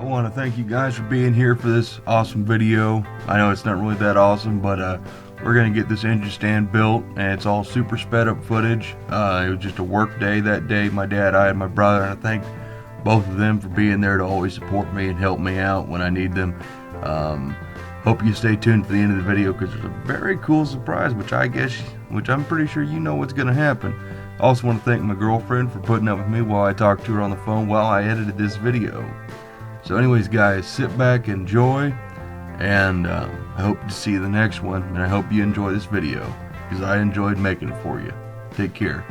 want to thank you guys for being here for this awesome video. I know it's not really that awesome, but we're gonna get this engine stand built, and it's all super sped up footage. It was just a work day that day. My dad, I, and my brother, and I thank both of them for being there to always support me and help me out when I need them. Hope you stay tuned for the end of the video, because there's a very cool surprise, which I'm pretty sure you know what's gonna happen. I also want to thank my girlfriend for putting up with me while I talked to her on the phone while I edited this video. So anyways, guys, sit back, enjoy, and I hope to see you the next one, and I hope you enjoy this video, because I enjoyed making it for you. Take care.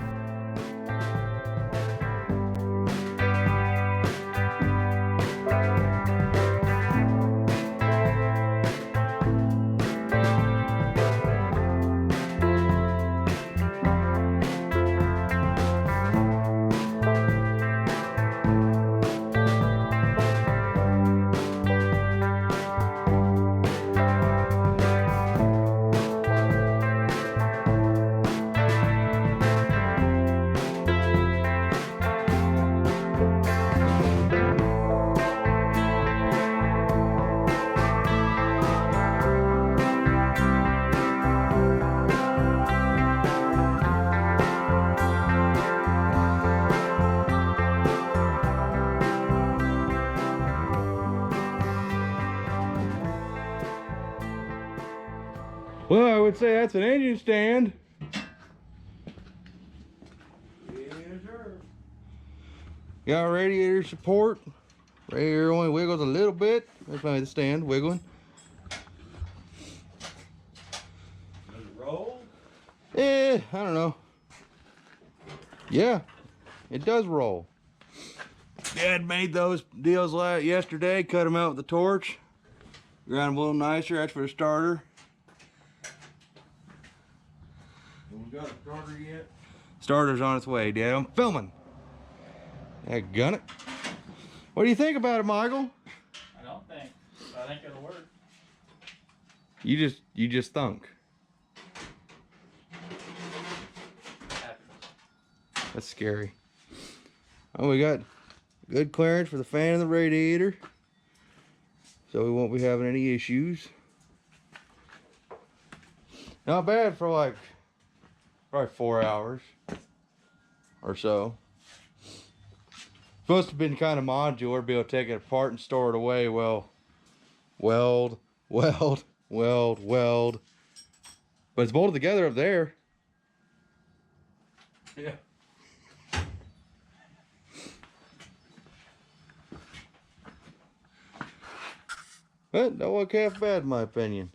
Well, I would say that's an engine stand. Yes, sir. Got radiator support. Radiator only wiggles a little bit. That's why the stand wiggling. Does it roll? I don't know. Yeah, it does roll. Dad made those deals yesterday. Cut them out with the torch. Ground them a little nicer. That's for the starter. We got a starter yet? Starter's on its way, Dad. I'm filming. Gun it. What do you think about it, Michael? I don't think. I think it'll work. You just thunk. That's scary. Oh, we got good clearance for the fan and the radiator, so we won't be having any issues. Not bad for like probably 4 hours or so. Supposed to have been kind of modular, be able to take it apart and store it away. Well, weld. But it's bolted together up there. Yeah. But don't look half bad in my opinion.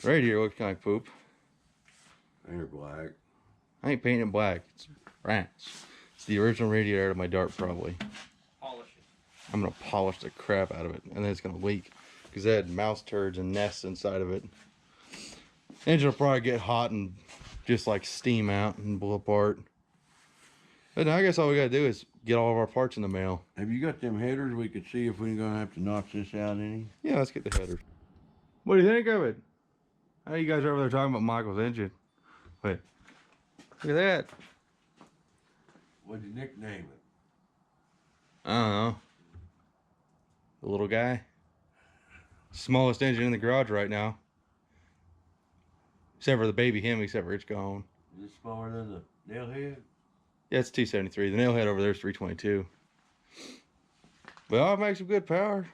Radiator looks kind of poop. Paint it black. I ain't painting it black. It's rats. It's the original radiator of my Dart, probably. Polish it. I'm gonna polish the crap out of it, and then it's gonna leak because it had mouse turds and nests inside of it. Engine will probably get hot and just like steam out and blow apart. But now I guess all we gotta do is get all of our parts in the mail. Have you got them headers? We could see if we're gonna have to notch this out any. Yeah, let's get the header. What do you think of it? I know you guys are over there talking about Michael's engine. Wait, look at that. What'd you nickname it? I don't know. The little guy. Smallest engine in the garage right now. Except for the baby him, except for it's gone. Is it smaller than the nail head? Yeah, it's 273. The nail head over there is 322. Well, it makes some good power.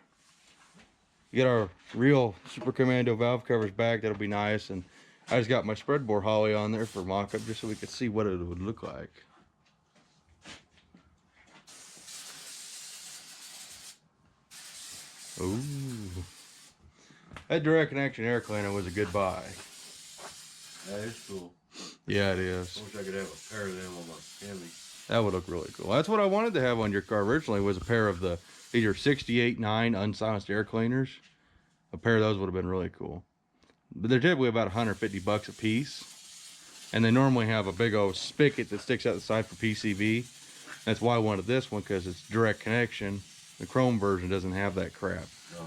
Get our real Super Commando valve covers back. That'll be nice. And I just got my spread bore holly on there for mock-up just so we could see what it would look like. Ooh. That direct connection air cleaner was a good buy. That is cool. Yeah, it is. I wish I could have a pair of them on my Chevy. That would look really cool. That's what I wanted to have on your car originally, was a pair of the either 68.9 unsilenced air cleaners. A pair of those would have been really cool. But they're typically about 150 bucks a piece. And they normally have a big old spigot that sticks out the side for PCV. That's why I wanted this one, because it's direct connection. The chrome version doesn't have that crap. No.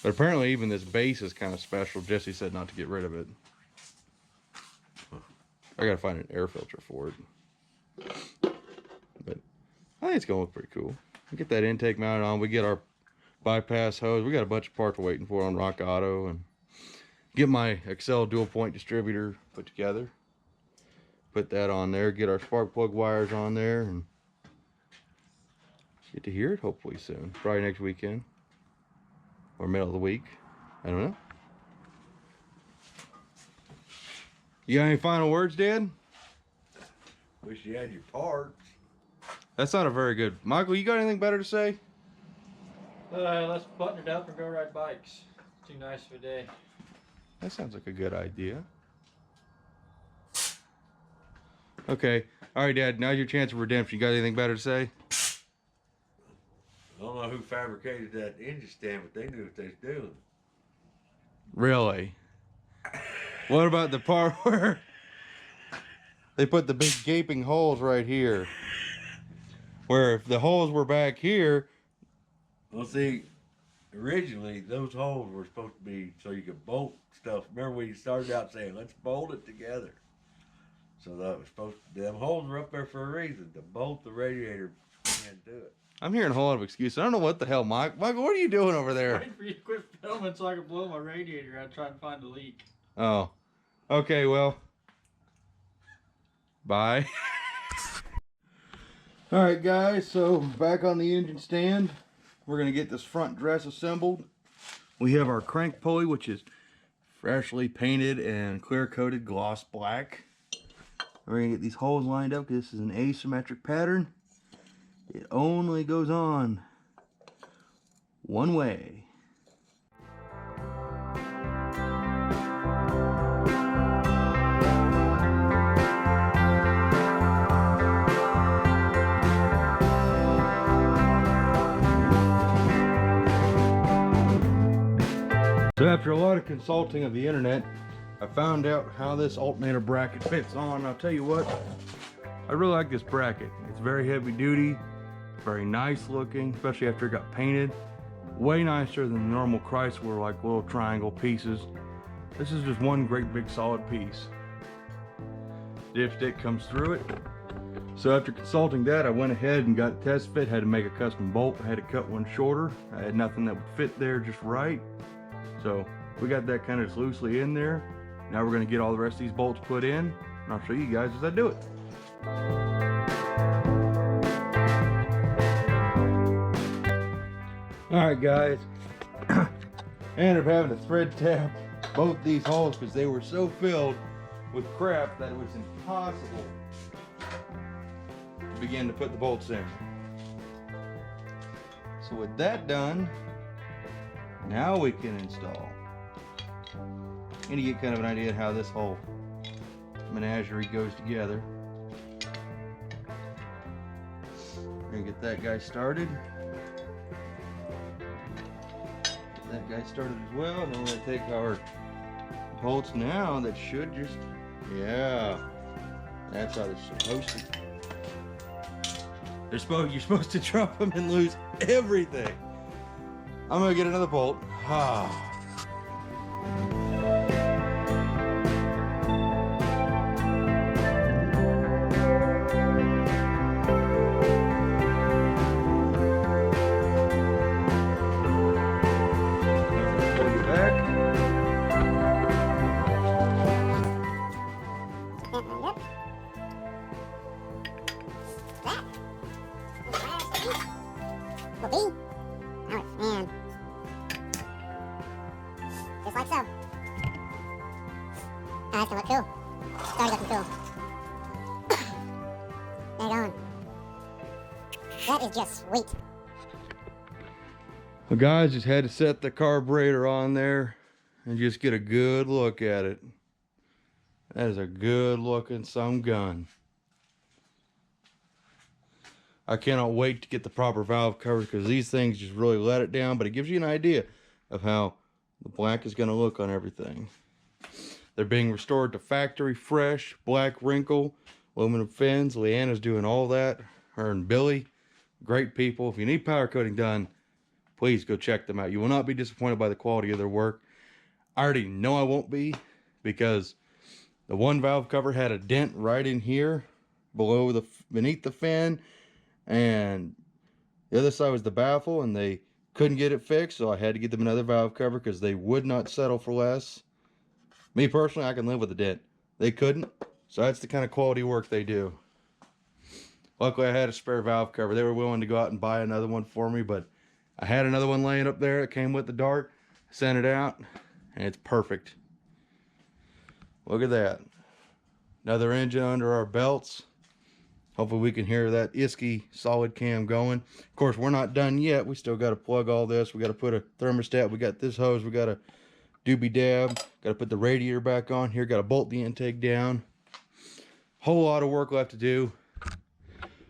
But apparently even this base is kind of special. Jesse said not to get rid of it. I gotta find an air filter for it. But I think it's gonna look pretty cool. We get that intake mounted on. We get our bypass hose. We got a bunch of parts we're waiting for on Rock Auto, and get my Excel dual point distributor put together. Put that on there. Get our spark plug wires on there, and get to hear it hopefully soon. Probably next weekend or middle of the week. I don't know. You got any final words, Dad? Wish you had your parts. That's not a very good. Michael, you got anything better to say? Let's button it up and go ride bikes. Too nice of a day. That sounds like a good idea. Okay. All right, Dad. Now's your chance of redemption. You got anything better to say? I don't know who fabricated that engine stand, but they knew what they was doing. Really? What about the part where they put the big gaping holes right here? Where if the holes were back here... Well, see, originally those holes were supposed to be so you could bolt stuff. Remember we started out saying, let's bolt it together. So that was supposed to, them holes were up there for a reason, to bolt the radiator into it. I'm hearing a whole lot of excuses. I don't know what the hell, Michael, what are you doing over there? Waiting for you to quit filming so I can blow my radiator out trying to find the leak. Oh. Okay, well. Bye. Alright guys, so back on the engine stand. We're going to get this front dress assembled. We have our crank pulley, which is freshly painted and clear coated gloss black. We're going to get these holes lined up because this is an asymmetric pattern. It only goes on one way. So after a lot of consulting of the internet, I found out how this alternator bracket fits on. I'll tell you what, I really like this bracket. It's very heavy duty, very nice looking, especially after it got painted. Way nicer than the normal Chrysler like little triangle pieces. This is just one great big solid piece. Dipstick comes through it. So after consulting that, I went ahead and got a test fit, had to make a custom bolt. I had to cut one shorter. I had nothing that would fit there just right. So we got that kind of just loosely in there. Now we're going to get all the rest of these bolts put in, and I'll show you guys as I do it. Alright guys, I ended up having to thread tap both these holes because they were so filled with crap that it was impossible to begin to put the bolts in. So with that done, now we can install. And you get kind of an idea of how this whole menagerie goes together. We're gonna get that guy started. Get that guy started as well. And then we're gonna take our bolts now that should just, yeah, that's how they're supposed to. You're supposed to drop them and lose everything. I'm gonna get another bolt. Just like so. Oh, that's gonna look cool. It's already looking cool. There going. That is just sweet. Well guys, just had to set the carburetor on there and just get a good look at it. That is a good looking some gun. I cannot wait to get the proper valve covers because these things just really let it down, but it gives you an idea of how the black is going to look on everything. They're being restored to factory fresh, black wrinkle, aluminum fins. Leanna's doing all that. Her and Billy, great people. If you need powder coating done, please go check them out. You will not be disappointed by the quality of their work. I already know I won't be because the one valve cover had a dent right in here below beneath the fin, and The other side was the baffle, and they couldn't get it fixed, so I had to get them another valve cover because they would not settle for less. Me personally, I can live with a dent. They couldn't, so that's the kind of quality work they do. Luckily, I had a spare valve cover. They were willing to go out and buy another one for me, but I had another one laying up there. It came with the dart. Sent it out, and it's perfect. Look at that. Another engine under our belts. Hopefully we can hear that Isky solid cam going. Of course, we're not done yet. We still got to plug all this. We got to put a thermostat. We got this hose. We got a doobie dab. Got to put the radiator back on here. Got to bolt the intake down. Whole lot of work left to do.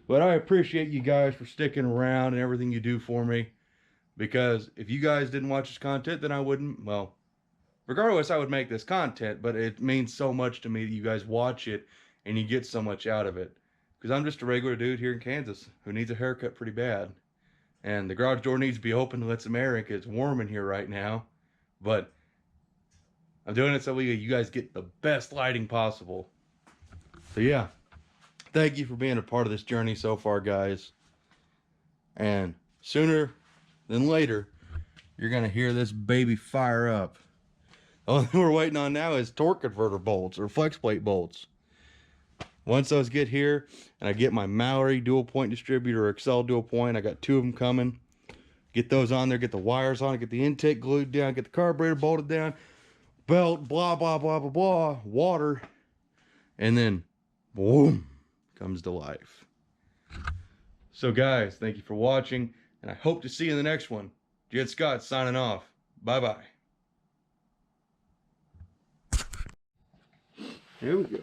But I appreciate you guys for sticking around and everything you do for me. Because if you guys didn't watch this content, then I wouldn't, well, regardless, I would make this content. But it means so much to me that you guys watch it and you get so much out of it. Because I'm just a regular dude here in Kansas who needs a haircut pretty bad. And the garage door needs to be open to let some air in because it's warm in here right now. But I'm doing it so you guys get the best lighting possible. So yeah, thank you for being a part of this journey so far, guys. And sooner than later, you're going to hear this baby fire up. The only thing we're waiting on now is torque converter bolts or flex plate bolts. Once those get here, and I get my Mallory dual point distributor or Excel dual point, I got 2 of them coming. Get those on there, get the wires on it, get the intake glued down, get the carburetor bolted down, belt, blah, blah, blah, blah, blah, water, and then boom, comes to life. So guys, thank you for watching, and I hope to see you in the next one. Jed Scott signing off. Bye-bye. Here we go.